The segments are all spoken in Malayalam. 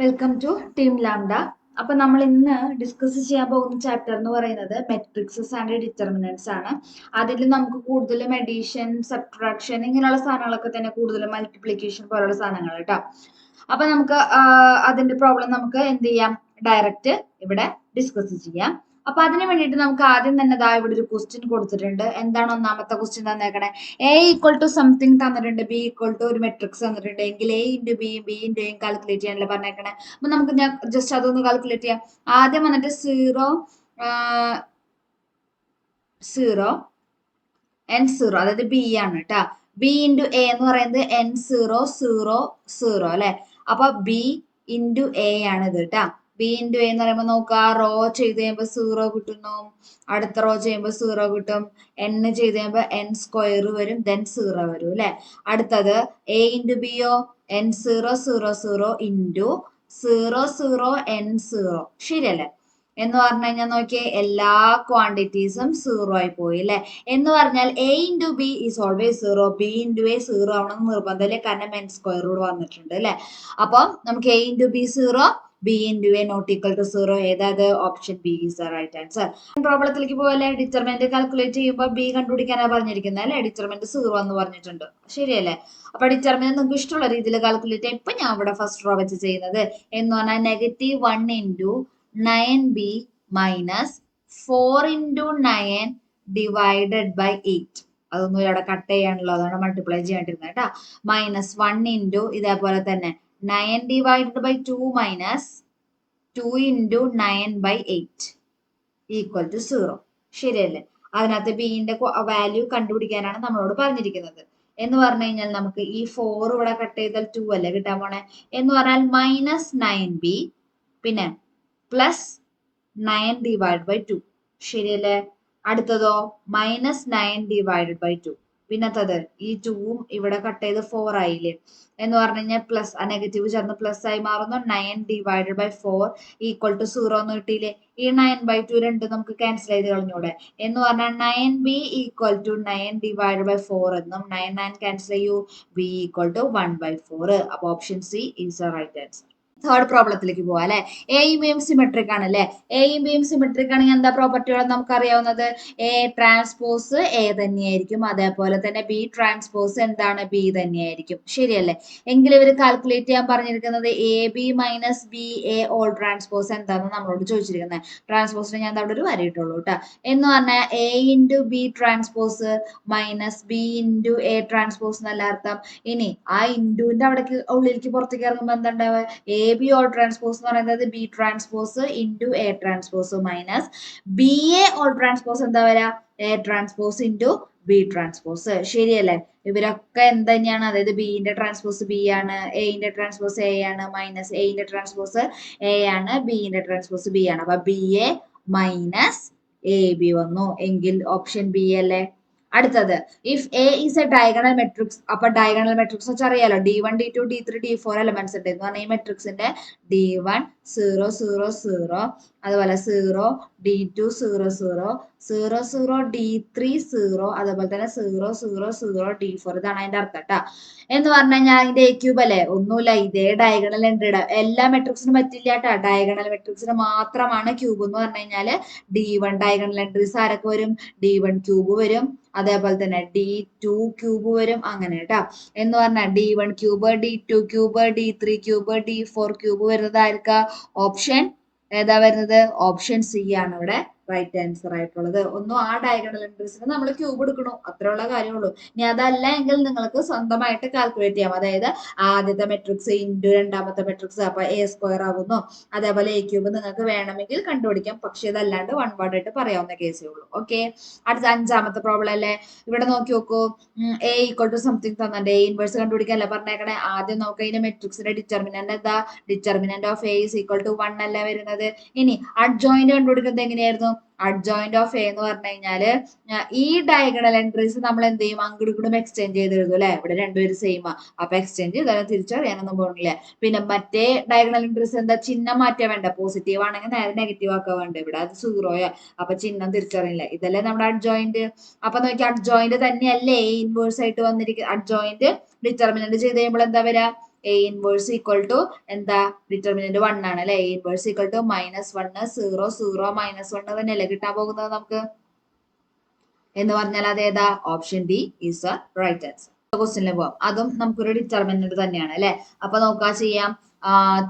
Welcome to team lambda. അപ്പൊ നമ്മൾ ഇന്ന് ഡിസ്കസ് ചെയ്യാൻ പോകുന്ന ചാപ്റ്റർ എന്ന് പറയുന്നത് മെട്രിക്സസ് ആൻഡ് ഡിറ്റർമിനൻസ് ആണ്. അതിൽ നമുക്ക് കൂടുതലും എഡീഷൻ, സബ്ട്രാക്ഷൻ ഇങ്ങനെയുള്ള സാധനങ്ങളൊക്കെ തന്നെ, കൂടുതലും മൾട്ടിപ്ലിക്കേഷൻ പോലുള്ള സാധനങ്ങൾ കേട്ടോ. അപ്പൊ നമുക്ക് അതിന്റെ പ്രോബ്ലം നമുക്ക് എന്ത് ചെയ്യാം, ഡയറക്റ്റ് ഇവിടെ ഡിസ്കസ് ചെയ്യാം. അപ്പൊ അതിന് വേണ്ടിയിട്ട് നമുക്ക് ആദ്യം തന്നെ ഇവിടെ ഒരു ക്വസ്റ്റ്യൻ കൊടുത്തിട്ടുണ്ട്. എന്താണ് ഒന്നാമത്തെ ക്വസ്റ്റ്യൻ തന്നേക്കണേ? എ ഈക്വൽ ടു സംതിങ് തന്നിട്ടുണ്ട്, ബി ഈക്വൽ ടു ഒരു മെട്രിക്സ് തന്നിട്ടുണ്ട് എങ്കിൽ എ ഇൻറ്റു ബിയും ബി ഇൻറ്റു എയും കാൽക്കുലേറ്റ് ചെയ്യാനല്ലേ പറഞ്ഞേക്കണേ. അപ്പൊ നമുക്ക് ഞാൻ ജസ്റ്റ് അതൊന്ന് കാൽക്കുലേറ്റ് ചെയ്യാം. ആദ്യം വന്നിട്ട് 0 അതായത് ബി ആണ് കേട്ടാ. ബി ഇൻറ്റു എ എന്ന് പറയുന്നത് n0 0 0 അല്ലെ. അപ്പൊ ബി ഇൻറ്റു എ ആണ് ഇത് കേട്ടാ. ബി ഇൻറ്റു എ എന്ന് പറയുമ്പോൾ നോക്കുക, റോ ചെയ്ത് കഴിയുമ്പോൾ 0 കിട്ടുന്നു, അടുത്ത റോ ചെയ്യുമ്പോൾ 0 കിട്ടും, n ചെയ്ത് കഴിയുമ്പോൾ n² വരും, ദെൻ 0 വരും അല്ലെ. അടുത്തത് A into ബിയോ n0 0 0 into 0 0 n0, ശരിയല്ലേ? എന്ന് പറഞ്ഞു കഴിഞ്ഞാൽ നോക്കിയേ, എല്ലാ ക്വാണ്ടിറ്റീസും 0 ആയി പോയി അല്ലെ. എന്ന് പറഞ്ഞാൽ A into B is always 0, B into A 0 ആവണം നിർബന്ധമില്ല, കാരണം n² വന്നിട്ടുണ്ട് അല്ലെ. അപ്പം നമുക്ക് A into B 0, B into A not equal to 0. ഏതാത്? Option B is the right answer. പ്രോബ്ലത്തിലേക്ക് പോലെ ഡിറ്റർമിനന്റ് കാൽക്കുലേറ്റ് ചെയ്യുമ്പോൾ ബി കണ്ടുപിടിക്കാനാണ് പറഞ്ഞിരിക്കുന്നത് അല്ലെ. ഡിറ്റർമിനന്റ് 0 എന്ന് പറഞ്ഞിട്ടുണ്ട്, ശരിയല്ലേ? അപ്പൊ ഡിറ്റർമിനന്റ് നിങ്ങൾക്ക് ഇഷ്ടമുള്ള രീതിയിൽ കാൽക്കുലേറ്റ് ചെയ്യാം. ഇപ്പൊ ഞാൻ ഇവിടെ ഫസ്റ്റ് റോ വെച്ച് ചെയ്യുന്നത് എന്ന് പറഞ്ഞാൽ -1 into 9b minus 4 into 9 divided by 8. അതൊന്നും ഇവിടെ കട്ട് ചെയ്യാനുള്ളത്, അതാണ് മൾട്ടിപ്ലൈ ചെയ്യാണ്ടിരുന്നത് കേട്ടോ. -1 ഇൻറ്റു ഇതേപോലെ തന്നെ 9 divided by 2 minus 2 into 9 by 8 equal to 0, ശരിയല്ലേ? അതിനകത്ത് ബിന്റെ വാല്യൂ കണ്ടുപിടിക്കാനാണ് നമ്മളോട് പറഞ്ഞിരിക്കുന്നത്. എന്ന് പറഞ്ഞു കഴിഞ്ഞാൽ നമുക്ക് ഈ 4 ഇവിടെ കട്ട് ചെയ്താൽ 2 അല്ലേ കിട്ടാൻ പോണേ. എന്ന് പറഞ്ഞാൽ -9b പിന്നെ +9 ഡിവൈഡ് ബൈ 2, ശരിയല്ലേ? അടുത്തതോ -9 ഡിവൈഡഡ് ബൈ 2, പിന്നത്തത് ഈ 2ഉം ഇവിടെ കട്ട് ചെയ്ത് 4 ആയില്ലേ. എന്ന് പറഞ്ഞു കഴിഞ്ഞാൽ പ്ലസ് ആ നെഗറ്റീവ് ചേർന്ന് പ്ലസ് ആയി മാറുന്നു. 9 ഡിവൈഡഡ് ബൈ 4 ഈക്വൽ ടു 0 എന്ന് കിട്ടിയില്ലേ. ഈ 9/2 രണ്ട് നമുക്ക് ക്യാൻസൽ ചെയ്ത് കളഞ്ഞൂടെ. എന്ന് പറഞ്ഞാൽ 9b equal to 9 divide by 4 എന്നും 9 9 ക്യാൻസൽ ചെയ്യൂ, b ഈക്വൽ ടു 1/4. അപ്പൊ option C is the right answer. Third പ്രോബ്ലത്തിലേക്ക് പോവാം അല്ലെ. എയും ബിയും സിമെട്രിക് ആണ് അല്ലെ. എയും ബിയും സിമെട്രിക് ആണെങ്കിൽ എന്താ പ്രോപ്പർട്ടികൾ നമുക്ക് അറിയാവുന്നത്? എ ട്രാൻസ്പോസ് എ തന്നെയായിരിക്കും, അതേപോലെ തന്നെ ബി ട്രാൻസ്പോസ് എന്താണ്? ബി തന്നെയായിരിക്കും, ശരിയല്ലേ? എങ്കിലും ഇവർ കാൽക്കുലേറ്റ് ചെയ്യാൻ പറഞ്ഞിരിക്കുന്നത് A B minus B A all transpose എന്താണെന്ന് നമ്മളോട് ചോദിച്ചിരിക്കുന്നത്. ട്രാൻസ്പോസിന് ഞാൻ അവിടെ ഒരു വരയിട്ടുള്ളൂ കേട്ടോ. എന്ന് പറഞ്ഞാൽ A into B transpose minus B into A transpose എന്നല്ല അർത്ഥം. ഇനി ആ ഇൻറ്റുവിന്റെ അവിടേക്ക് ഉള്ളിലേക്ക് പുറത്തേക്ക് ഇറങ്ങുമ്പോൾ എന്താ ഉണ്ടാവുക? എ ബി ഓൾ ട്രാൻസ്പോസ് എന്ന് പറയുന്നത് B transpose into A transpose minus B A all transpose എന്താ വരാ? A transpose into B transpose, ശരിയല്ലേ? ഇവരൊക്കെ എന്ത് തന്നെയാണ്? അതായത് ബിന്റെ ട്രാൻസ്പോസ് ബി ആണ്, എന്റെ ട്രാൻസ്പോസ് എ ആണ്, മൈനസ് എന്റെ ട്രാൻസ്പോസ് എ ആണ്, ബിന്റെ ട്രാൻസ്പോസ് ബി ആണ്. അപ്പൊ B A minus A B വന്നു, എങ്കിൽ ഓപ്ഷൻ ബി അല്ലേ. അടുത്തത് if A is A diagonal matrix. അപ്പൊ ഡയഗണൽ മെട്രിക്സ് വെച്ച് അറിയാലോ, D1 D2 D3 D4 elements ഉണ്ട് എന്ന് പറഞ്ഞാൽ ഈ മെട്രിക്സിന്റെ D1 0 0 0, അതുപോലെ 0 D2 0 0 0 0 D3 0, അതുപോലെ തന്നെ 0 0 0 D4. ഇതാണ് അതിന്റെ അർത്ഥം കേട്ടാ. എന്ന് പറഞ്ഞു കഴിഞ്ഞാൽ അതിന്റെ എ ക്യൂബ് അല്ലേ? ഒന്നുമില്ല, ഇതേ ഡയഗണൽ എൻട്രി ഇടാം. എല്ലാ മെട്രിക്സിനും പറ്റില്ല കേട്ടാ, ഡയഗണൽ മെട്രിക്സിന് മാത്രമാണ് ക്യൂബ് എന്ന് പറഞ്ഞു കഴിഞ്ഞാല് D1 ഡയഗണൽ എൻട്രീസ് ആരൊക്കെ വരും? D1 ക്യൂബ് വരും, അതേപോലെ തന്നെ D2 ക്യൂബ് വരും, അങ്ങനെ കേട്ടാ. എന്ന് പറഞ്ഞാൽ D1 cube, D2 cube, D3 cube, D4 cube വരുന്നത് ആയിരിക്കാ? ഓപ്ഷൻ ഏതാ വരുന്നത്? ഓപ്ഷൻ സി ആണ് ഇവിടെ റൈറ്റ് ആൻസർ ആയിട്ടുള്ളത്. ഒന്നും ആ ഡയഗണൽ എൻട്രീസിന് നമ്മൾ ക്യൂബ് എടുക്കണു, അത്രയുള്ള കാര്യമുള്ളൂ. ഇനി അതല്ല എങ്കിൽ നിങ്ങൾക്ക് സ്വന്തമായിട്ട് കാൽക്കുലേറ്റ് ചെയ്യാം. അതായത് ആദ്യത്തെ മെട്രിക്സ് ഇൻറ്റു രണ്ടാമത്തെ മെട്രിക്സ്, അപ്പൊ A² ആകുന്നു. അതേപോലെ എ ക്യൂബ് നിങ്ങൾക്ക് വേണമെങ്കിൽ കണ്ടുപിടിക്കാം, പക്ഷെ ഇതല്ലാണ്ട് വൺ വേർഡ് ആയിട്ട് പറയാവുന്ന കേസേ ഉള്ളൂ. ഓക്കെ, അടുത്ത അഞ്ചാമത്തെ പ്രോബ്ലം അല്ലേ. ഇവിടെ നോക്കി നോക്കൂ, എ ഈക്വൽ ടു സംതിങ് തന്നിട്ട് എ ഇൻവേഴ്സ് കണ്ടുപിടിക്കാനല്ല പറഞ്ഞേക്കണേ. ആദ്യം നോക്കുക ഇതിന്റെ മെട്രിക്സിന്റെ ഡിറ്റർമിനന്റ് എന്താ? Determinant of A is equal to 1 അല്ല വരുന്നത്. ഇനി അഡ്ജോയിന്റ് കണ്ടുപിടിക്കുന്നത് എങ്ങനെയായിരുന്നു? അഡ്ജോയിന്റ് ഓഫ് എ എന്ന് പറഞ്ഞു കഴിഞ്ഞാല് ഈ ഡയഗണൽ എൻട്രീസ് നമ്മൾ എന്ത് ചെയ്യും? അങ്ങോട്ടും എക്സ്ചേഞ്ച് ചെയ്ത് എഴുതും അല്ലെ. ഇവിടെ രണ്ടുപേരും സെയിം ആ, അപ്പൊ എക്സ്ചേഞ്ച് ചെയ്താലും തിരിച്ചറിയാനൊന്നും പോകണില്ല. പിന്നെ മറ്റേ ഡയഗണൽ എൻട്രീസ് എന്താ? ചിഹ്നം മാറ്റാൻ വേണ്ട, പോസിറ്റീവ് ആണെങ്കിൽ നേരെ നെഗറ്റീവ് ആക്കാൻ വേണ്ട. ഇവിടെ അത് 0 അപ്പൊ ചിഹ്നം തിരിച്ചറിയില്ല. ഇതല്ലേ നമ്മുടെ അഡ്ജോയിന്റ്. അപ്പൊ നോക്കി, അഡ്ജോയിന്റ് തന്നെയല്ലേ എ ഇൻവേഴ്സ് ആയിട്ട് വന്നിരിക്കുന്നത്. അഡ്ജോയിന്റ് ഡിറ്റർമിനന്റ് ചെയ്ത് കഴിയുമ്പോൾ എന്താ വരാ? എ ഇൻവേഴ്സ് ഈക്വൽ ടു എന്താ ഡിറ്റർമിനന്റ് 1 ആണ് അല്ലെ. എ ഇൻവേഴ്സ് ഈക്വൽ ടു -1 0 0 -1 തന്നെയല്ലേ കിട്ടാൻ പോകുന്നത് നമുക്ക്. എന്ന് പറഞ്ഞാൽ അത് ഏതാ? Option D is a right answer. ക്വസ്റ്റ്യനിൽ പോവാം. അതും നമുക്കൊരു ഡിറ്റർമിനന്റ് തന്നെയാണ് അല്ലെ. അപ്പൊ നോക്കാ ചെയ്യാം.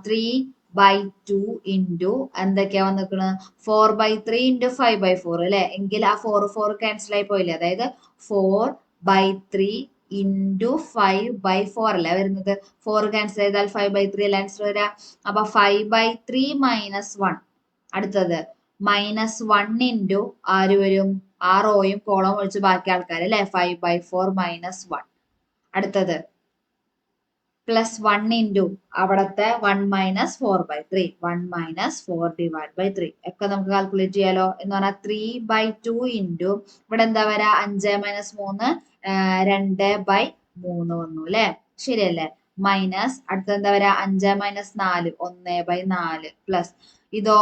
3/2 ഇൻറ്റു എന്തൊക്കെയാ വന്നിരിക്കുന്നത്? 4/3 ഇൻറ്റു 5/4 അല്ലെ. എങ്കിൽ ആ 4 ക്യാൻസൽ ആയി പോയില്ലേ. അതായത് 4/3 ഇൻറ്റു 5/4 അല്ലേ വരുന്നത്. 4 ക്യാൻസൽ ചെയ്താൽ 5/3 അല്ല ആൻസർ വരാ. അപ്പൊ 5/3 -1. അടുത്തത് -1 ഇൻറ്റു ആര് വരും? ആ റോയും കോളം ഒഴിച്ച് ബാക്കി ആൾക്കാർ അല്ലെ. 5/4 -1. അടുത്തത് +1 ഇൻറ്റു അവിടത്തെ 1 - 4/3. 1 - 4/3 ഒക്കെ നമുക്ക് കാൽക്കുലേറ്റ് ചെയ്യാലോ. എന്ന് പറഞ്ഞാൽ 3/2 ഇൻറ്റു ഇവിടെ എന്താ വരാ? 5 - 3 2/3 വന്നു അല്ലെ. ശരിയല്ലേ. മൈനസ് അടുത്ത എന്താ വരാ? 5 - 4 1/4 പ്ലസ് ഇതോ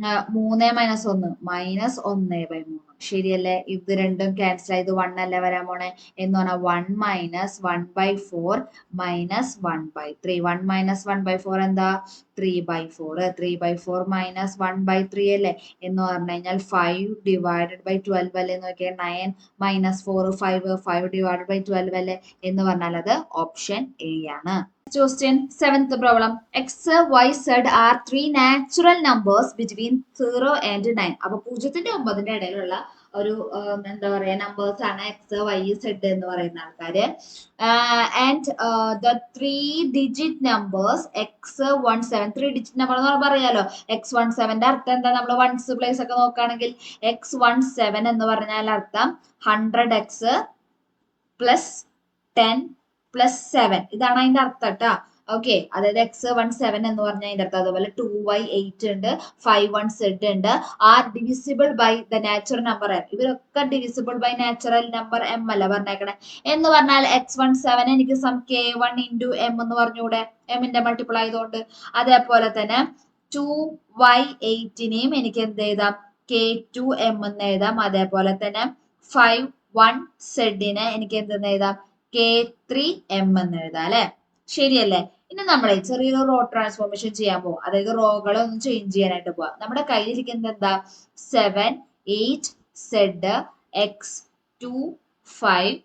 3 - 1 -1/3. ശരിയല്ലേ. ഇത് രണ്ടും ക്യാൻസൽ ആയത് 1 അല്ലേ വരാൻ പോണെ. എന്ന് പറഞ്ഞാൽ 1 - 1/4 -1/3. 1 - 1/4 എന്താ? 3/4. 3/4 -1/3 അല്ലേ. എന്ന് പറഞ്ഞു കഴിഞ്ഞാൽ 5/12 അല്ലേ. നോക്കിയാൽ 9 - 4 5 5/12 അല്ലേ. എന്ന് പറഞ്ഞാൽ അത് ഓപ്ഷൻ എ ആണ്. Question 7th problem. X, Y, Z are three natural numbers between 0 and 9. അപ്പൊ 0 - 9 ഇടയിലുള്ള ഒരു എന്താ പറയാ നമ്പേഴ്സ് ആണ് X, Y, Z എന്ന് പറയുന്ന ആൾക്കാര്. And the 3-digit numbers X17. 3-digit number എന്ന് പറയാലോ. X17 അർത്ഥം എന്താ? നമ്മൾ വൺസ് പ്ലേസ് ഒക്കെ നോക്കുകയാണെങ്കിൽ X17 എന്ന് പറഞ്ഞാൽ അർത്ഥം 100x + 10 + 7. ഇതാണ് അതിന്റെ അർത്ഥം കേട്ടാ. ഓക്കെ. അതായത് X17 എന്ന് പറഞ്ഞാൽ അതിന്റെ അർത്ഥം. അതുപോലെ 2y8 ഉണ്ട്, 51z ഉണ്ട്. Are divisible by the natural number m. ഇവരൊക്കെ divisible by natural number m അല്ല പറഞ്ഞേക്കണേ. എന്ന് പറഞ്ഞാൽ X17 എനിക്ക് സം k1 ഇൻറ്റു m എന്ന് പറഞ്ഞൂടെ. എമ്മിന്റെ മൾട്ടിപ്പിൾ ആയതുകൊണ്ട്. അതേപോലെ തന്നെ 2y8നെയും എനിക്ക് എന്ത് എഴുതാം? k2m എന്ന് എഴുതാം. അതേപോലെ തന്നെ 51z എനിക്ക് എന്തെന്ന് എഴുതാം? k3m എന്ന് എഴുതാം അല്ലെ. ശരിയല്ലേ. ഇനി നമ്മളെ ചെറിയൊരു റോ ട്രാൻസ്ഫോർമേഷൻ ചെയ്യാൻ പോകും. അതായത് റോകളെ ഒന്ന് ചേഞ്ച് ചെയ്യാനായിട്ട് പോവാം. നമ്മുടെ കയ്യിലിരിക്കുന്നത് എന്താ? 7 8 z x2 5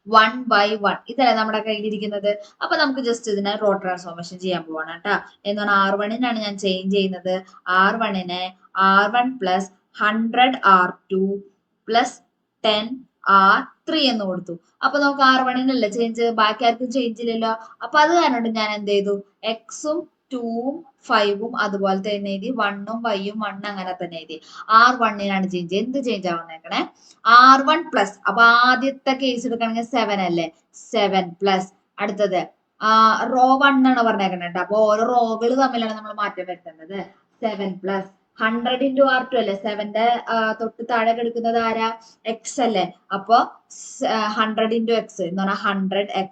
1/1 ഇതല്ലേ നമ്മുടെ കയ്യിലിരിക്കുന്നത്. അപ്പൊ നമുക്ക് ജസ്റ്റ് ഇതിനെ റോ ട്രാൻസ്ഫോർമേഷൻ ചെയ്യാൻ പോവാണ് കേട്ടാ. എന്ന് പറഞ്ഞാൽ R1-നാണ് ഞാൻ ചേഞ്ച് ചെയ്യുന്നത്. R1-നെ R1 + 100 R2 + 10 R3 എന്ന് കൊടുത്തു. അപ്പൊ നമുക്ക് R1-നല്ലേ ചേഞ്ച്, ബാക്കി ആർക്കും ചേഞ്ച് ഇല്ലല്ലോ. അപ്പൊ അത് കാരണം ഞാൻ എന്ത് ചെയ്തു? X-ഉം 2-ഉം 5-ഉം അതുപോലെ തന്നെ എഴുതി. 1-ഉം y-ഉം 1 അങ്ങനെ തന്നെ എഴുതി. R1-നാണ് ചേഞ്ച്. എന്ത് ചേഞ്ച് ആവുന്നേക്കണേ? R1 + അപ്പൊ ആദ്യത്തെ കേസ് എടുക്കണമെങ്കിൽ 7 അല്ലേ. 7 + അടുത്തത് റോ 1 ആണ് പറഞ്ഞേക്കണേ കേട്ടോ. അപ്പൊ ഓരോ റോകൾ തമ്മിലാണ് നമ്മൾ മാറ്റം വരുത്തേണ്ടത്. 7 + 100 ഇൻറ്റു R2 അല്ലേ. 7ന്റെ തൊട്ട് താഴെ എടുക്കുന്നത് ആരാ? X അല്ലേ. അപ്പൊ 100 ഇൻറ്റു x എന്ന് പറഞ്ഞാൽ 100x.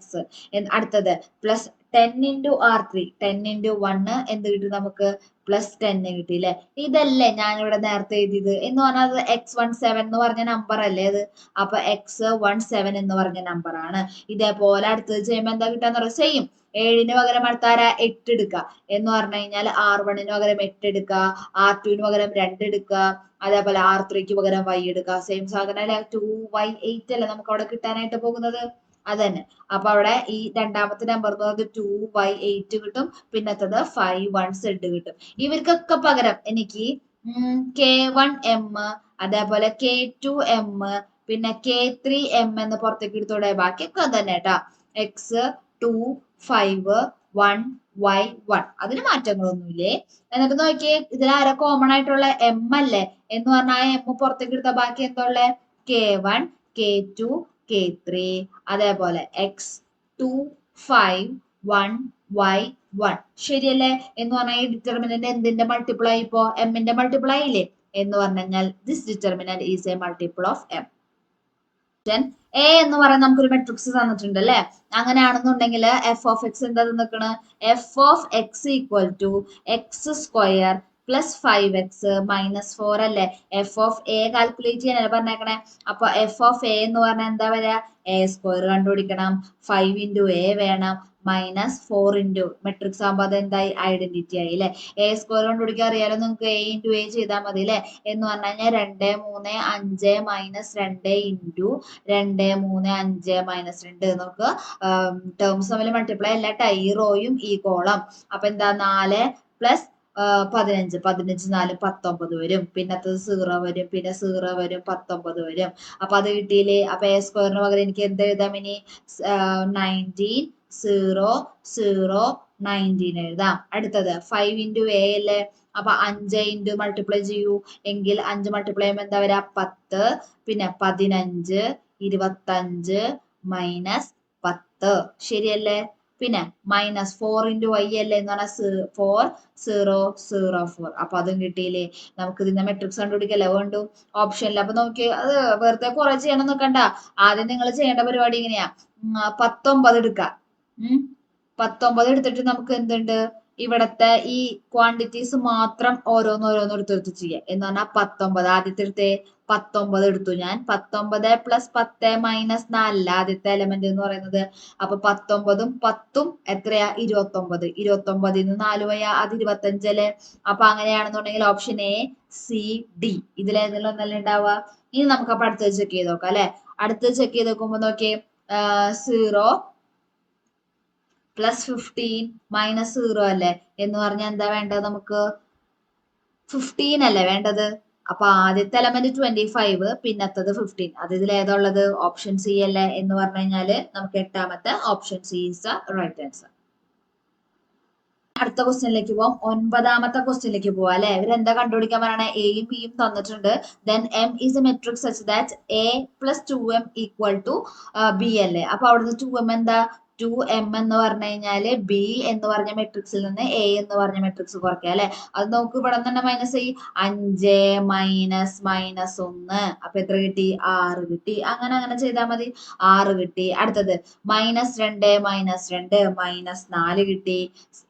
അടുത്തത് പ്ലസ് 10 ഇൻറ്റു R3. 10 ഇൻറ്റു 1 എന്ത് കിട്ടി നമുക്ക്? +10 കിട്ടിയില്ലേ. ഇതല്ലേ ഞാനിവിടെ നേരത്തെ എഴുതിയത്. എന്ന് പറഞ്ഞാൽ X17 എന്ന് പറഞ്ഞ നമ്പർ അല്ലേ അത്. അപ്പൊ X17 എന്ന് പറഞ്ഞ നമ്പർ ആണ്. ഇതേപോലെ അടുത്തത് ചെയ്യുമ്പോൾ എന്താ കിട്ടാന്ന് പറയാം. സെയിം 7-ന് പകരം അടുത്താര 8 എടുക്കുക. എന്ന് പറഞ്ഞു കഴിഞ്ഞാൽ R1-ന് പകരം 8 എടുക്കുക, R2-ന് പകരം 2 എടുക്കുക, അതേപോലെ R3-ക്ക് പകരം y എടുക്കുക. സെയിം സാധനം അല്ലെ. 2y8 അല്ലേ നമുക്ക് അവിടെ കിട്ടാനായിട്ട് പോകുന്നത്. അതന്നെ. അപ്പൊ അവിടെ ഈ രണ്ടാമത്തെ നമ്പർ എന്ന് പറയുന്നത് 2y8 കിട്ടും. പിന്നത്തത് 51z കിട്ടും. ഇവർക്കൊക്കെ പകരം എനിക്ക് k1m അതേപോലെ k2m പിന്നെ k3m എന്ന് പുറത്തേക്ക് എടുത്തോടെ. ബാക്കിയൊക്കെ തന്നെ കേട്ടാ. x2 5 1 y1 അതിന് മാറ്റങ്ങളൊന്നുമില്ലേ. എന്നിട്ട് നോക്കിയേ, ഇതിൽ ആരാ കോമൺ ആയിട്ടുള്ള m അല്ലേ. എന്ന് പറഞ്ഞാൽ m പുറത്തേക്ക് എടുത്ത ബാക്കി എന്താ ഉള്ളേ? k1 k2 k3 അതേപോലെ x2 5 1 y1. ശരിയല്ലേ. എന്ന് പറഞ്ഞാൽ ഈ ഡിറ്റർമിനന്റ് എന്തിന്റെ മൾട്ടിപ്പിൾ ആയി? ഇപ്പോ എമ്മിന്റെ മൾട്ടിപ്പിൾ ആയില്ലേ. എന്ന് പറഞ്ഞു കഴിഞ്ഞാൽ this determinant is A multiple of M. A എന്ന് പറയുന്ന നമുക്കൊരു മെട്രിക്സ് തന്നിട്ടുണ്ട് അല്ലെ. അങ്ങനെയാണെന്നുണ്ടെങ്കിൽ എഫ് ഓഫ് എക്സ് എന്താ നിൽക്കണ? F of X equal to x² + 5x - 4 അല്ലേ. എഫ് ഓഫ് എ കാൽക്കുലേറ്റ് ചെയ്യാനല്ലേ പറഞ്ഞേക്കണേ. അപ്പൊ എഫ് ഓഫ് എ എന്ന് പറഞ്ഞാൽ എന്താ വരാ? a² കണ്ടുപിടിക്കണം. 5 × a വേണം, മൈനസ് 4 ഇൻറ്റു മെട്രിക്സ് ആകുമ്പോൾ അത് എന്തായി ഐഡന്റിറ്റി ആയി അല്ലെ. എ സ്ക്വയർ കണ്ടുപിടിക്കാൻ അറിയാലോ നിങ്ങൾക്ക്, എ ഇൻറ്റു എ ചെയ്താൽ മതി അല്ലെ. എന്ന് പറഞ്ഞു കഴിഞ്ഞാൽ 2 3 5 മൈനസ് 2 ഇൻറ്റു 2 3 5 മൈനസ് 2 നമുക്ക് ടേംസ് തമ്മിൽ മൾട്ടിപ്ലൈ അല്ല, ഈ റോയും ഈ കോളം. അപ്പൊ എന്താ 4 പ്ലസ് 15 15 4 19 വരും. പിന്നത്തത് 0 വരും, പിന്നെ 0 വരും, 19 വരും. അപ്പൊ അത് കിട്ടിയില്ലേ. അപ്പൊ എ സ്ക്വയറിന് പകരം എനിക്ക് എന്ത് എഴുതാം ഇനി 19 0 0 19 എഴുതാം. അടുത്തത് 5 ഇൻറ്റു എ അല്ലേ. അപ്പൊ 5 ഇൻറ്റു മൾട്ടിപ്ലൈ ചെയ്യൂ. എങ്കിൽ 5 മൾട്ടിപ്ലൈ ചെയ്യുമ്പോൾ എന്താ വരാ 10, പിന്നെ 15 25 മൈനസ് 10 ശരിയല്ലേ. പിന്നെ മൈനസ് 4 ഇൻറ്റു വൈ അല്ലേ എന്ന് പറഞ്ഞാൽ 4 0 0 4. അപ്പൊ അതും കിട്ടിയില്ലേ. നമുക്ക് ഇതിന്റെ മെട്രിക്സ് കണ്ടുപിടിക്കല്ലേ വേണ്ടു ഓപ്ഷനിൽ. അപ്പൊ നോക്കി അത് വെറുതെ കുറെ ചെയ്യണം നിൽക്കണ്ട. ആദ്യം നിങ്ങൾ ചെയ്യേണ്ട പരിപാടി ഇങ്ങനെയാ, 19 എടുക്കാം. 19 എടുത്തിട്ട് നമുക്ക് എന്തുണ്ട്, ഇവിടത്തെ ഈ ക്വാണ്ടിറ്റീസ് മാത്രം ഓരോന്നോരോന്ന് എടുത്തെടുത്ത് ചെയ്യാം. എന്ന് പറഞ്ഞാൽ 19 ആദ്യത്തെ എടുത്തേ 19 എടുത്തു ഞാൻ. 19 പ്ലസ് 10 മൈനസ് 4 ആദ്യത്തെ എലമെന്റ് എന്ന് പറയുന്നത്. അപ്പൊ 19ഉം 10ഉം എത്രയാ 29. 29ന്ന് 4 പോയാ അത് 25 അല്ലേ. അപ്പൊ അങ്ങനെയാണെന്നുണ്ടെങ്കിൽ ഓപ്ഷൻ എ സി ഡി ഇതിലേതെങ്കിലും ഒന്നല്ലേ ഉണ്ടാവുക. ഇനി നമുക്ക് അപ്പൊ അടുത്തത് ചെക്ക് ചെയ്ത് നോക്കാം അല്ലെ. അടുത്തത് ചെക്ക് ചെയ്ത് നോക്കുമ്പോ നോക്കിയേ 0 പ്ലസ് 15 മൈനസ് 0 അല്ലേ. എന്ന് പറഞ്ഞാൽ എന്താ വേണ്ടത് നമുക്ക് 15 അല്ലേ വേണ്ടത്. അപ്പൊ ആദ്യത്തെ എലമെന്റ് 25, പിന്നത്തത് 15. അത് ഇതിൽ ഏതാ ഉള്ളത്, ഓപ്ഷൻ സി അല്ലേ. എന്ന് പറഞ്ഞു കഴിഞ്ഞാല് നമുക്ക് എട്ടാമത്തെ option C is the right answer. അടുത്ത ക്വസ്റ്റ്യനിലേക്ക് പോവാം. 9ാമത്തെ ക്വസ്റ്റ്യനിലേക്ക് പോവാം അല്ലെ. ഇവരെന്താ കണ്ടുപിടിക്കാൻ പറയണേ, എയും ബിയും തന്നിട്ടുണ്ട്. Then M is a matrix such that A plus 2m equal to B അല്ലേ. അപ്പൊ അവിടുന്ന് 2m എന്താ 2m എന്ന് പറഞ്ഞു കഴിഞ്ഞാല് ബി എന്ന് പറഞ്ഞ മെട്രിക്സിൽ നിന്ന് എ എന്ന് പറഞ്ഞ മെട്രിക്സ് കുറയ്ക്കുക അല്ലെ. അത് നമുക്ക് ഇവിടെ തന്നെ മൈനസ് ചെയ്യും. 5 മൈനസ് മൈനസ് 1 അപ്പൊ എത്ര കിട്ടി 6 കിട്ടി. അങ്ങനെ അങ്ങനെ ചെയ്താൽ മതി. 6 കിട്ടി. അടുത്തത് മൈനസ് 2 മൈനസ് 2 മൈനസ് 4 കിട്ടി.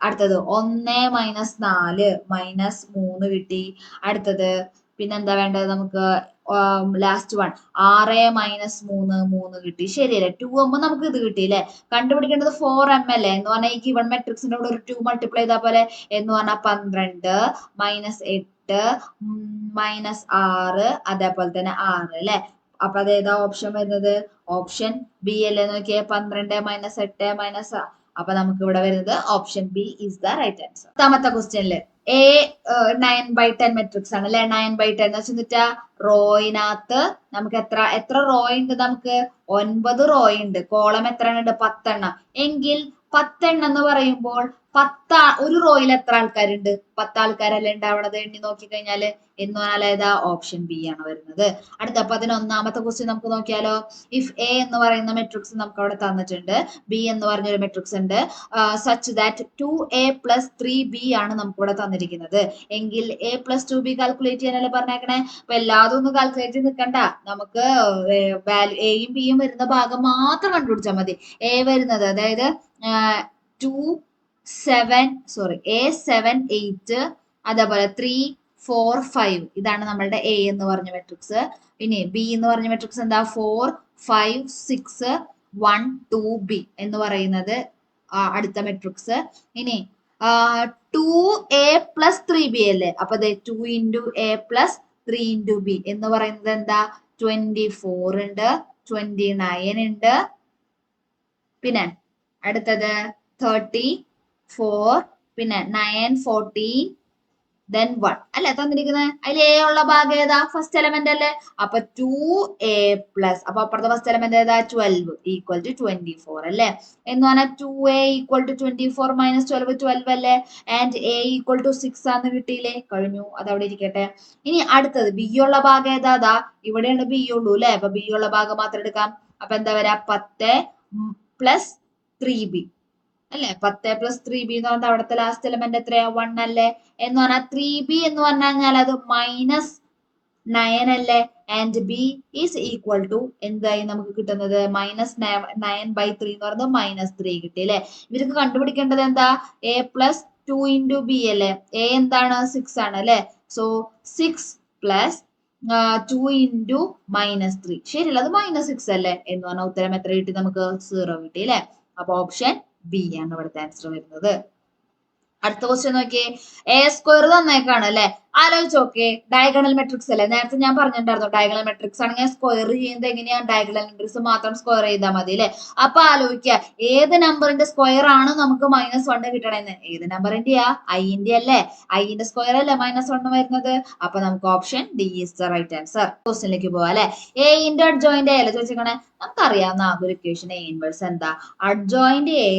അടുത്തത് 1 മൈനസ് 4 മൈനസ് 3 കിട്ടി. അടുത്തത് പിന്നെന്താ വേണ്ടത് നമുക്ക് ലാസ്റ്റ് 1 6 മൈനസ് 3 3 കിട്ടി. ശരിയല്ലേ. 2m നമുക്ക് ഇത് കിട്ടിയില്ലേ. കണ്ടുപിടിക്കേണ്ടത് 4m അല്ലേ. എന്ന് പറഞ്ഞാൽ ഈ ഗിവൺ മെട്രിക്സിന്റെ കൂടെ ഒരു 2 മൾട്ടിപ്ലൈ ചെയ്താൽ പോലെ. എന്ന് പറഞ്ഞാൽ 12 മൈനസ് 8 മൈനസ് 6 അതേപോലെ തന്നെ 6 അല്ലെ. അപ്പൊ അതേതാ ഓപ്ഷൻ വരുന്നത്, ഓപ്ഷൻ ബി അല്ലേ. നോക്കിയേ 12 മൈനസ് 8 മൈനസ്, അപ്പൊ നമുക്ക് ഇവിടെ വരുന്നത് option B is the right answer. 10ാമത്തെ ക്വസ്റ്റ്യനില് എ 9/10 മെട്രിക്സ് ആണ് അല്ലെ. 9/10 എന്ന് വെച്ചാൽ റോയിനകത്ത് നമുക്ക് എത്ര റോ ഉണ്ട്, നമുക്ക് 9 റോ ഉണ്ട്. കോളം എത്ര ഉണ്ട് 10 എണ്ണം. എങ്കിൽ 10 എണ്ണം എന്ന് പറയുമ്പോൾ ഒരു റോയിൽ എത്ര ആൾക്കാരുണ്ട്, 10 ആൾക്കാരല്ലേ ഉണ്ടാവണത് എണ്ണി നോക്കിക്കഴിഞ്ഞാല്. എന്ന് പറഞ്ഞാൽ ഏതാ ഓപ്ഷൻ ബി ആണ് വരുന്നത്. അടുത്ത 11ാമത്തെ ക്വസ്റ്റ്യൻ നമുക്ക് നോക്കിയാലോ. ഇഫ് എ എന്ന് പറയുന്ന മെട്രിക്സ് നമുക്ക് അവിടെ തന്നിട്ടുണ്ട്, ബി എന്ന് പറഞ്ഞൊരു മെട്രിക്സ് ഉണ്ട്, such that 2a plus 3b ആണ് നമുക്ക് ഇവിടെ തന്നിരിക്കുന്നത്. എങ്കിൽ a പ്ലസ് 2b കാൽക്കുലേറ്റ് ചെയ്യാനല്ലേ പറഞ്ഞേക്കണേ. അപ്പൊ എല്ലാതും ഒന്ന് കാൽക്കുലേറ്റ് ചെയ്ത് നിൽക്കണ്ട. നമുക്ക് എയും ബിയും വരുന്ന ഭാഗം മാത്രം കണ്ടുപിടിച്ചാൽ മതി. എ വരുന്നത് അതായത് 2 7 സോറി a 7 8 അതേപോലെ 3 4 5 ഇതാണ് നമ്മളുടെ എ എന്ന് പറഞ്ഞ മെട്രിക്സ്. ഇനി ബി എന്ന് പറഞ്ഞ മെട്രിക്സ് എന്താ 4 5 6 1 2 ബി എന്ന് പറയുന്നത് അടുത്ത മെട്രിക്സ്. ഇനി 2a പ്ലസ് 3b അല്ലേ. അപ്പൊ 2 into A plus 3 into B എന്ന് പറയുന്നത് എന്താ 24 ഉണ്ട്, 29 ഉണ്ട്, പിന്നെ അടുത്തത് 34, പിന്നെ 9 14 then 1 അല്ലെ തന്നിരിക്കുന്നത്. അതിൽ എ ഉള്ള ഭാഗം ഏതാ, ഫസ്റ്റ് എലമെന്റ് അല്ലേ. അപ്പൊ 2a പ്ലസ്, അപ്പൊ അപ്പുറത്തെ ഫസ്റ്റ് എലമെന്റ് ഏതാ 12 ഈക്വൽ ടു 24 അല്ലേ. എന്ന് പറഞ്ഞാൽ 2a ഈക്വൽ ടു 24 മൈനസ് 12 12 അല്ലേ. ആൻഡ് a ഈക്വൽ ടു 6 ആന്ന് കിട്ടിയില്ലേ. കഴിഞ്ഞു, അത് അവിടെ ഇരിക്കട്ടെ. ഇനി അടുത്തത് ബി ഉള്ള ഭാഗം ഏതാ, ഇവിടെയാണ് ബി ഉള്ളൂ അല്ലെ. അപ്പൊ ബി ഉള്ള ഭാഗം മാത്രം എടുക്കാം. അപ്പൊ എന്താ വരാ 10 പ്ലസ് 3b അല്ലെ. 10 പ്ലസ് 3b എന്ന് പറഞ്ഞാൽ അവിടുത്തെ ലാസ്റ്റ് എലമെന്റ് എത്രയാ 1 അല്ലേ. എന്ന് പറഞ്ഞാൽ 3b എന്ന് പറഞ്ഞു കഴിഞ്ഞാൽ അത് മൈനസ് 9 അല്ലേ. And B is equal to എന്തായി നമുക്ക് കിട്ടുന്നത് മൈനസ് 9/3 എന്ന് പറയുന്നത് മൈനസ് 3 കിട്ടി അല്ലെ. ഇവർക്ക് കണ്ടുപിടിക്കേണ്ടത് എന്താ എ പ്ലസ് 2 ഇൻറ്റു ബി അല്ലേ. എ എന്താണ് 6 ആണ് അല്ലെ. സോ 6 പ്ലസ് 2 ഇൻറ്റു മൈനസ് 3 ശരിയല്ല, അത് -6 അല്ലേ. എന്ന് പറഞ്ഞാൽ ഉത്തരം എത്ര കിട്ടി നമുക്ക് 0 കിട്ടി അല്ലെ. അപ്പൊ ഓപ്ഷൻ ബി ആണ് ഇവിടുത്തെ ആൻസർ വരുന്നത്. അടുത്ത ക്വസ്റ്റ്യൻ നോക്കിയേ, എ സ്ക്വയർ തന്നേക്കാണ് അല്ലെ, ആലോചിച്ച് നോക്കിയേ, ഡയഗണൽ മെട്രിക്സ് അല്ലെ, നേരത്തെ ഞാൻ പറഞ്ഞിട്ടുണ്ടായിരുന്നു ഡയഗണൽ മെട്രിക്സ് ആണെങ്കിൽ സ്ക്വയർ ചെയ്യുന്നത് എങ്ങനെയാണ്, ഡയഗണൽ മെട്രിക്സ് മാത്രം സ്ക്വയർ ചെയ്താൽ മതി അല്ലെ. അപ്പൊ ആലോചിക്കുക ഏത് നമ്പറിന്റെ സ്ക്വയർ ആണ് നമുക്ക് -1 കിട്ടണമെന്ന്, ഏത് നമ്പറിന്റെയാ, ഐന്റെ അല്ലേ, ഐന്റെ സ്ക്വയർ അല്ലേ -1 വരുന്നത്. അപ്പൊ നമുക്ക് option D is the right answer. ക്വസ്റ്റ്യനിലേക്ക് പോവാ അല്ലെ, എ ഇൻറ്റു അഡ്ജോയിന്റ് എ അല്ലെ ചോദിച്ചേക്കണേ. നമുക്കറിയാവുന്ന ആകെ ഒരു ഇക്വേഷൻ എ ഇൻവേഴ്സ് എന്താ, adjoint A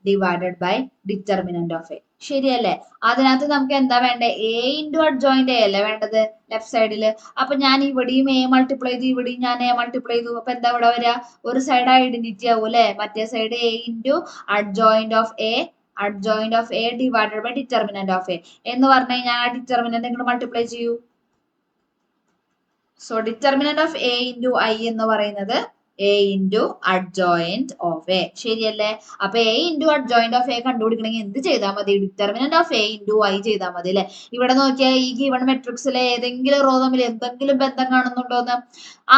divided by determinant of A, ശരിയല്ലേ. അതിനകത്ത് നമുക്ക് എന്താ വേണ്ടത്, എ ഇൻറ്റു അഡ്ജോയിന്റ് എ അല്ലേ വേണ്ടത് ലെഫ്റ്റ് സൈഡില്. അപ്പൊ ഞാൻ ഇവിടെയും എ മൾട്ടിപ്ലൈ ചെയ്തു, ഇവിടെയും ഞാൻ എ മൾട്ടിപ്ലൈ ചെയ്തു. അപ്പൊ എന്താ ഇവിടെ വരിക, ഒരു സൈഡ് ഐഡന്റിറ്റി ആവും അല്ലെ, മറ്റേ side A into adjoint of A divided by determinant of A എന്ന് പറഞ്ഞു കഴിഞ്ഞാൽ ആ ഡിറ്റർമിനന്റ് നിങ്ങൾ മൾട്ടിപ്ലൈ ചെയ്യൂ. So determinant of A into I എന്ന് പറയുന്നത് A into adjoint of A, ശരിയല്ലേ. അപ്പൊ A into adjoint of A കണ്ടുപിടിക്കണമെങ്കിൽ എന്ത് ചെയ്താൽ മതി, determinant of A into I ചെയ്താൽ മതി അല്ലെ. ഇവിടെ നോക്കിയാൽ ഈ ഗിവൺ മെട്രിക്സിലെ ഏതെങ്കിലും റോ തമ്മിൽ എന്തെങ്കിലും ബന്ധം കാണുന്നുണ്ടോന്ന്,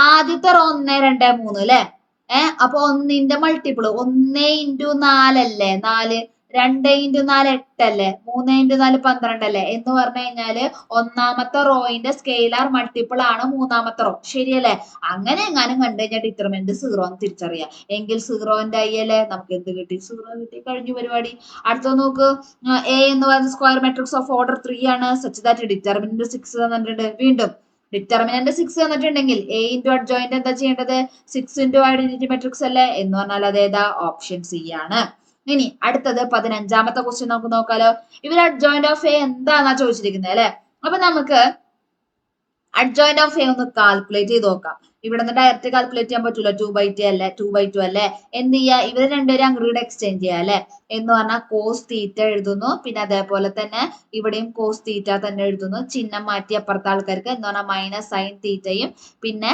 ആദ്യത്തെ റോ 1 2 3 അല്ലെ, അപ്പൊ 1ന്റെ മൾട്ടിപ്പിൾ 1 ഇൻറ്റു 4 അല്ലേ 4, 2 ഇൻറ്റു 4 8 അല്ലേ, 3 ഇൻറ്റു 4 12 അല്ലേ എന്ന് പറഞ്ഞു കഴിഞ്ഞാല് ഒന്നാമത്തെ റോയിന്റെ സ്കെയിലാർ മൾട്ടിപ്പിൾ ആണ് മൂന്നാമത്തെ റോ, ശരിയല്ലേ. അങ്ങനെ എങ്ങാനും കണ്ടു കഴിഞ്ഞാൽ ഡിറ്റർമിനന്റ് 0 എന്ന് തിരിച്ചറിയാം, എങ്കിൽ 0ന്റെ ഐ അല്ലേ, നമുക്ക് എന്ത് കിട്ടി, 0 കിട്ടി, കഴിഞ്ഞു പരിപാടി. അടുത്ത നോക്ക്, എ എന്ന് പറയുന്ന സ്ക്വയർ മെട്രിക്സ് ഓഫ് ഓർഡർ 3 ആണ്, സച്ച് ദാറ്റ് ഡിറ്റർമിനന്റ് 6 തന്നിട്ടുണ്ട്. വീണ്ടും ഡിറ്റർമിനന്റ് 6 തന്നിട്ടുണ്ടെങ്കിൽ എ ഇൻറ്റു അഡ്ജോയിന്റ് എന്താ ചെയ്യേണ്ടത്, 6 ഇൻറ്റു ഐഡന്റിറ്റി മെട്രിക്സ് അല്ലേ, എന്ന് പറഞ്ഞാൽ അതേതാ, ഓപ്ഷൻ സി ആണ്. ഇനി അടുത്തത് 15ാമത്തെ ക്വസ്റ്റ്യൻ നമുക്ക് നോക്കാലോ. ഇവർ അഡ്ജോയിന്റ് ഓഫ് എ എന്താന്നാ ചോദിച്ചിരിക്കുന്നത് അല്ലെ. അപ്പൊ നമുക്ക് അഡ്ജോയിന്റ് ഓഫ് എ ഒന്ന് കാൽക്കുലേറ്റ് ചെയ്ത് നോക്കാം. ഇവിടെ നിന്ന് ഡയറക്റ്റ് കാൽക്കുലേറ്റ് ചെയ്യാൻ പറ്റൂല, 2/2 അല്ലേ, 2/2 അല്ലേ. എന്ത് ചെയ്യാ, ഇവര് രണ്ടുപേരും അങ്ങോട്ട് എക്സ്ചേഞ്ച് ചെയ്യാം അല്ലെ. എന്ന് പറഞ്ഞാൽ കോസ് തീറ്റ എഴുതുന്നു, പിന്നെ അതേപോലെ തന്നെ ഇവിടെയും കോസ് തീറ്റ തന്നെ എഴുതുന്നു, ചിഹ്നം മാറ്റി അപ്പുറത്തെ ആൾക്കാർക്ക് എന്ന് പറഞ്ഞാൽ മൈനസ് സൈൻ തീറ്റയും പിന്നെ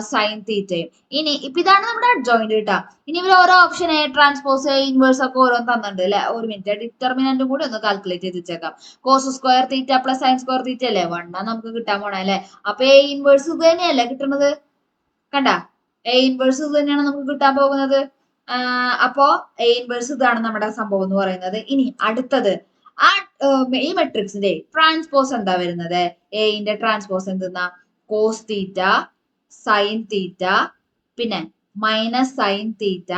സൈൻ തീറ്റയും. ഇനി ഇപ്പൊ ഇതാണ് നമ്മുടെ അഡ്ജോയിന്റ് കേട്ടാ. ഇനി ഇവർ ഓരോ option A transpose A inverse ഒക്കെ ഓരോന്ന് തന്നിട്ടുണ്ട് അല്ലെ. ഒരു മിനിറ്റ്, ഡിറ്റർമിനന്റും കൂടി ഒന്ന് കാൽക്കുലേറ്റ് ചെയ്ത് വെച്ചേക്കാം. Cos square theta plus sine square theta അല്ലേ 1 നമുക്ക് കിട്ടാൻ പോണേ അല്ലെ. അപ്പൊ എ ഇൻവേഴ്സ് ഇത് തന്നെയല്ലേ കിട്ടുന്നത്, കണ്ട, എ ഇൻവേഴ്സ് ഇത് തന്നെയാണ് നമുക്ക് കിട്ടാൻ പോകുന്നത്. അപ്പോ എ ഇൻവേഴ്സ് ഇതാണ് നമ്മുടെ സംഭവം എന്ന് പറയുന്നത്. ഇനി അടുത്തത് ആ ഈ മെട്രിക്സിന്റെ ട്രാൻസ്പോസ് എന്താ വരുന്നത്, എന്റെ ട്രാൻസ്പോസ് എന്തെന്നാ, കോസ് തീറ്റ സൈൻ തീറ്റ പിന്നെ മൈനസ് സൈൻ തീറ്റ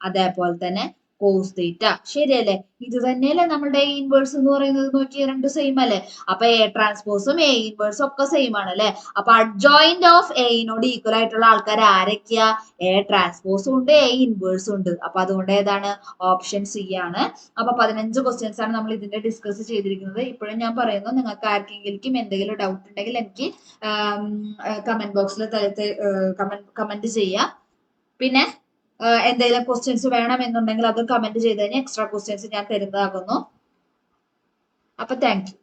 അതേപോലെ തന്നെ കോസ് തീറ്റ, ശരിയല്ലേ. ഇത് തന്നെയല്ലേ നമ്മുടെ എ ഇൻവേഴ്സ് എന്ന് പറയുന്നത്, നോക്കിയ രണ്ട് സെയിം അല്ലേ. അപ്പൊ എ ട്രാൻസ്പോസും എ ഇൻവേഴ്സും ഒക്കെ സെയിം ആണ് അല്ലെ. അപ്പൊ അഡ്ജോയിന്റ് ഓഫ് എനോട് ഈക്വൽ ആയിട്ടുള്ള ആൾക്കാർ ആരൊക്കെയാ, എ ട്രാൻസ്പോസും ഉണ്ട് എ ഇൻവേഴ്സും ഉണ്ട്. അപ്പൊ അതുകൊണ്ട് ഏതാണ്, ഓപ്ഷൻ സി ആണ്. അപ്പൊ 15 ക്വസ്റ്റ്യൻസ് ആണ് നമ്മൾ ഇതിന്റെ ഡിസ്കസ് ചെയ്തിരിക്കുന്നത്. ഇപ്പോഴും ഞാൻ പറയുന്നു, നിങ്ങൾക്ക് ആർക്കെങ്കിലും എന്തെങ്കിലും ഡൗട്ട് ഉണ്ടെങ്കിൽ എനിക്ക് കമന്റ് ബോക്സിൽ കമന്റ് ചെയ്യാം. പിന്നെ എന്തെങ്കിലും ക്വസ്റ്റ്യൻസ് വേണമെന്നുണ്ടെങ്കിൽ അത് കമന്റ് ചെയ്ത് കഴിഞ്ഞാൽ എക്സ്ട്രാ ക്വസ്റ്റ്യൻസ് ഞാൻ തരുന്നതാകുന്നു. അപ്പൊ താങ്ക് യു.